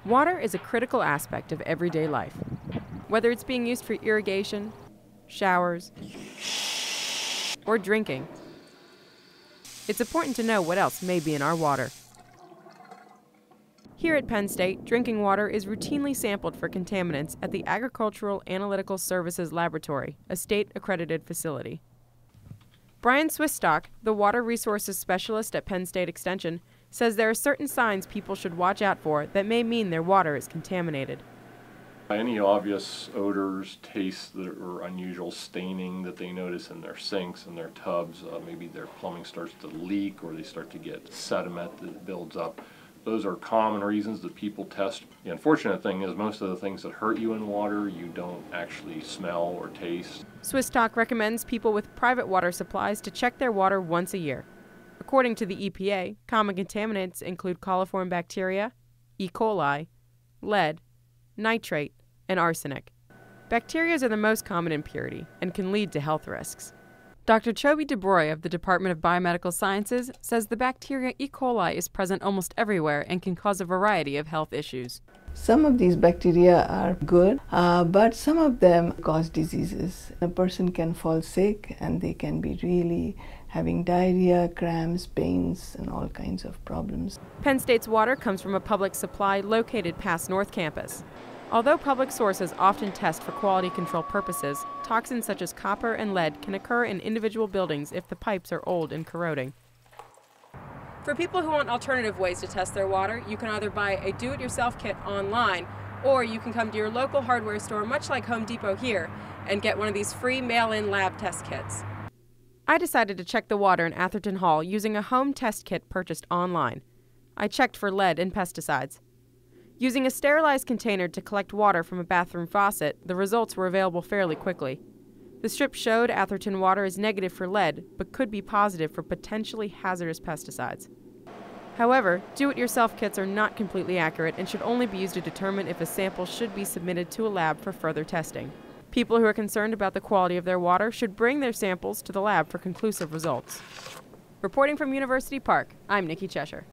Water is a critical aspect of everyday life. Whether it's being used for irrigation, showers, or drinking, it's important to know what else may be in our water. Here at Penn State, drinking water is routinely sampled for contaminants at the Agricultural Analytical Services Laboratory, a state-accredited facility. Brian Swisstock, the Water Resources Specialist at Penn State Extension, says there are certain signs people should watch out for that may mean their water is contaminated. Any obvious odors, tastes that are unusual, staining that they notice in their sinks and their tubs, maybe their plumbing starts to leak or they start to get sediment that builds up. Those are common reasons that people test. The unfortunate thing is most of the things that hurt you in water you don't actually smell or taste. Swisstock recommends people with private water supplies to check their water once a year. According to the EPA, common contaminants include coliform bacteria, E. coli, lead, nitrate, and arsenic. Bacteria are the most common impurity and can lead to health risks. Dr. Chobi DeBroy of the Department of Biomedical Sciences says the bacteria E. coli is present almost everywhere and can cause a variety of health issues. Some of these bacteria are good, but some of them cause diseases. A person can fall sick and they can be really having diarrhea, cramps, pains, and all kinds of problems. Penn State's water comes from a public supply located past North Campus. Although public sources often test for quality control purposes, toxins such as copper and lead can occur in individual buildings if the pipes are old and corroding. For people who want alternative ways to test their water, you can either buy a do-it-yourself kit online, or you can come to your local hardware store, much like Home Depot here, and get one of these free mail-in lab test kits. I decided to check the water in Atherton Hall using a home test kit purchased online. I checked for lead and pesticides. Using a sterilized container to collect water from a bathroom faucet, the results were available fairly quickly. The strip showed Atherton water is negative for lead, but could be positive for potentially hazardous pesticides. However, do-it-yourself kits are not completely accurate and should only be used to determine if a sample should be submitted to a lab for further testing. People who are concerned about the quality of their water should bring their samples to the lab for conclusive results. Reporting from University Park, I'm Nikki Cheshire.